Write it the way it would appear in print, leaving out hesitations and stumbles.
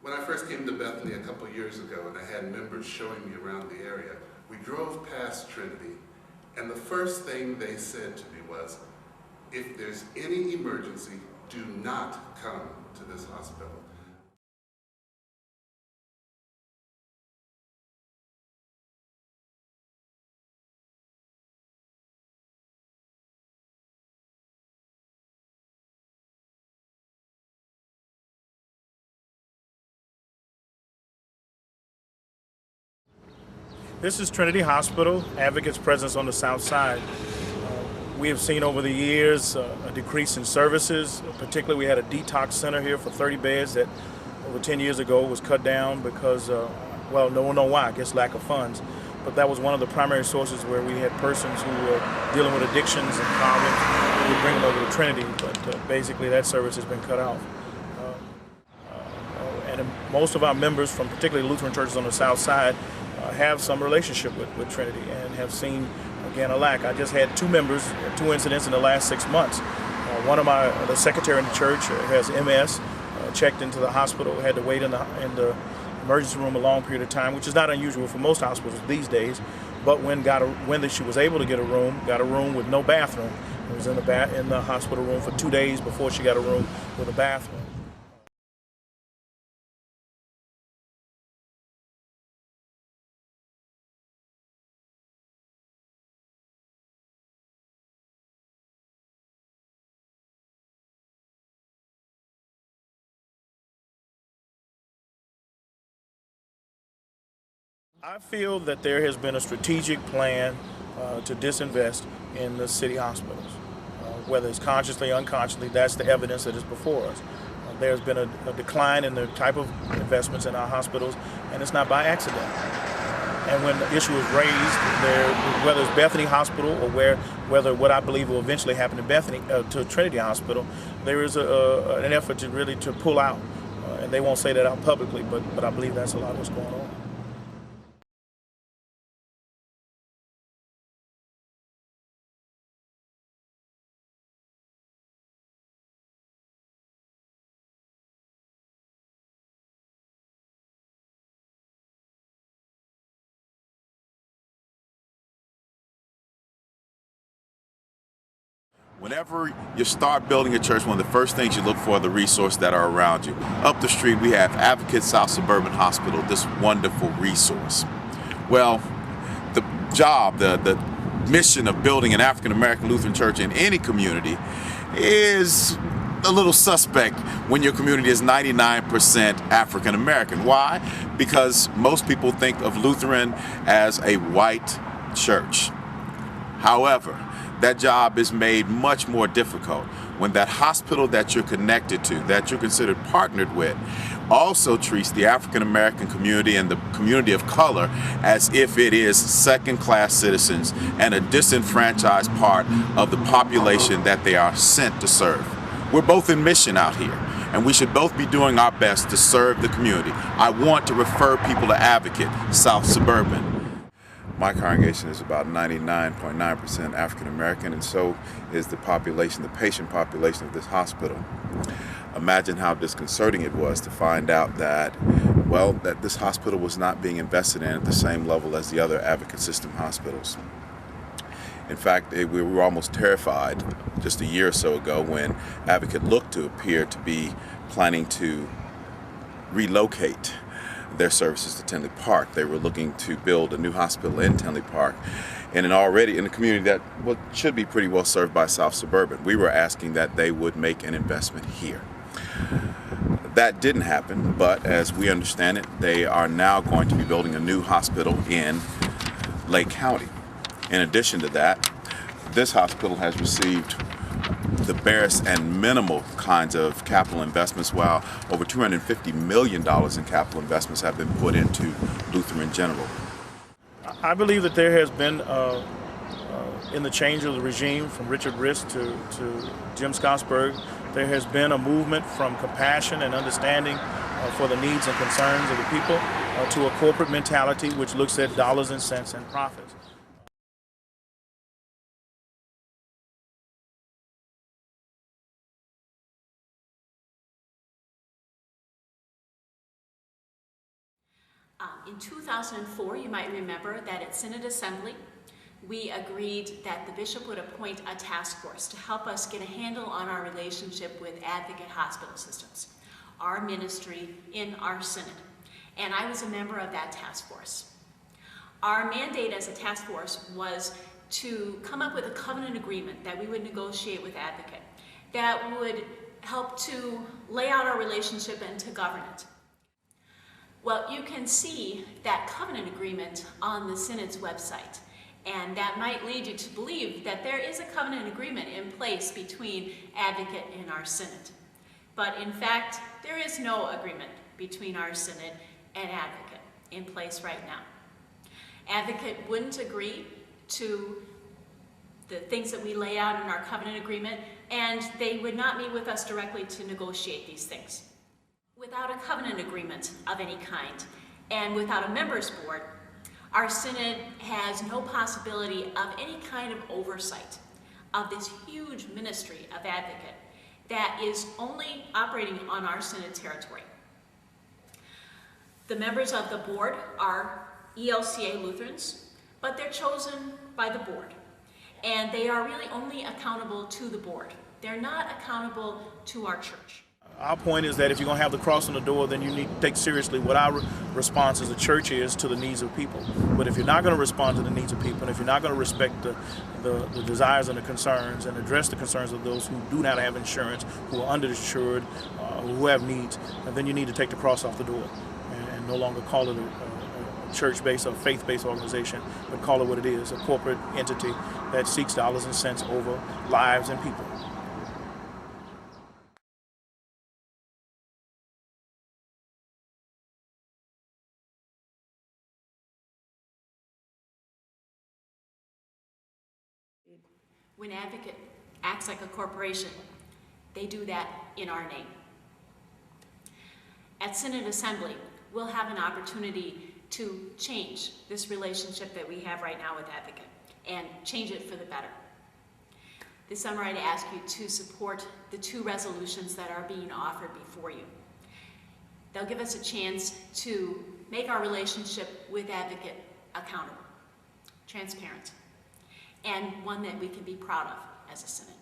When I first came to Bethany a couple years ago and I had members showing me around the area, we drove past Trinity, and the first thing they said to me was, if there's any emergency, do not come to this hospital. This is Trinity Hospital, Advocate's presence on the south side. We have seen over the years a decrease in services. Particularly, we had a detox center here for 30 beds that over 10 years ago was cut down because, well, no one knows why, I guess lack of funds. But that was one of the primary sources where we had persons who were dealing with addictions and problems. We bring them over to Trinity, but basically that service has been cut off. And most of our members from particularly Lutheran churches on the south side have some relationship with Trinity and have seen, again, a lack. I just had two incidents in the last 6 months. One of the secretary in the church has MS, checked into the hospital, had to wait in the emergency room a long period of time, which is not unusual for most hospitals these days. But when she was able to get a room, got a room with no bathroom. It was in the hospital room for 2 days before she got a room with a bathroom. I feel that there has been a strategic plan to disinvest in the city hospitals. Whether it's consciously or unconsciously, that's the evidence that is before us. There's been a decline in the type of investments in our hospitals, and it's not by accident. And when the issue is raised, whether it's Bethany Hospital or whether what I believe will eventually happen to Trinity Hospital, there is an effort to really pull out. And they won't say that out publicly, but I believe that's a lot of what's going on. Whenever you start building a church, one of the first things you look for are the resources that are around you. Up the street, we have Advocate South Suburban Hospital, this wonderful resource. Well, the job, the mission of building an African-American Lutheran church in any community is a little suspect when your community is 99% African-American. Why? Because most people think of Lutheran as a white church. However, that job is made much more difficult when that hospital that you're connected to, that you're considered partnered with, also treats the African-American community and the community of color as if it is second-class citizens and a disenfranchised part of the population that they are sent to serve. We're both in mission out here, and we should both be doing our best to serve the community. I want to refer people to Advocate South Suburban. My congregation is about 99.9% African American, and so is the population, the patient population of this hospital. Imagine how disconcerting it was to find out that, well, that this hospital was not being invested in at the same level as the other Advocate System hospitals. In fact, we were almost terrified just a year or so ago when Advocate looked to appear to be planning to relocate their services to Tinley Park. They were looking to build a new hospital in Tinley Park and already in a community that should be pretty well served by South Suburban. We were asking that they would make an investment here. That didn't happen, but as we understand it, they are now going to be building a new hospital in Lake County. In addition to that, this hospital has received the barest and minimal kinds of capital investments, while over $250 million in capital investments have been put into Lutheran General. I believe that there has been, in the change of the regime from Richard Risk to Jim Scottsburg, there has been a movement from compassion and understanding for the needs and concerns of the people to a corporate mentality which looks at dollars and cents and profits. In 2004, you might remember that at Synod Assembly, we agreed that the bishop would appoint a task force to help us get a handle on our relationship with Advocate Hospital Systems, our ministry in our synod. And I was a member of that task force. Our mandate as a task force was to come up with a covenant agreement that we would negotiate with Advocate that would help to lay out our relationship and to govern it. Well, you can see that covenant agreement on the Synod's website, and that might lead you to believe that there is a covenant agreement in place between Advocate and our Synod. But in fact, there is no agreement between our Synod and Advocate in place right now. Advocate wouldn't agree to the things that we lay out in our covenant agreement, and they would not meet with us directly to negotiate these things. Without a covenant agreement of any kind, and without a members board, our synod has no possibility of any kind of oversight of this huge ministry of Advocate that is only operating on our synod territory. The members of the board are ELCA Lutherans, but they're chosen by the board, and they are really only accountable to the board. They're not accountable to our church. Our point is that if you're going to have the cross on the door, then you need to take seriously what our response as a church is to the needs of people. But if you're not going to respond to the needs of people, and if you're not going to respect the desires and the concerns and address the concerns of those who do not have insurance, who are underinsured, who have needs, then you need to take the cross off the door and no longer call it a church-based or faith-based organization, but call it what it is, a corporate entity that seeks dollars and cents over lives and people. When Advocate acts like a corporation, they do that in our name. At Synod Assembly, we'll have an opportunity to change this relationship that we have right now with Advocate and change it for the better. This summer, I'd ask you to support the 2 resolutions that are being offered before you. They'll give us a chance to make our relationship with Advocate accountable, transparent, and one that we can be proud of as a synod.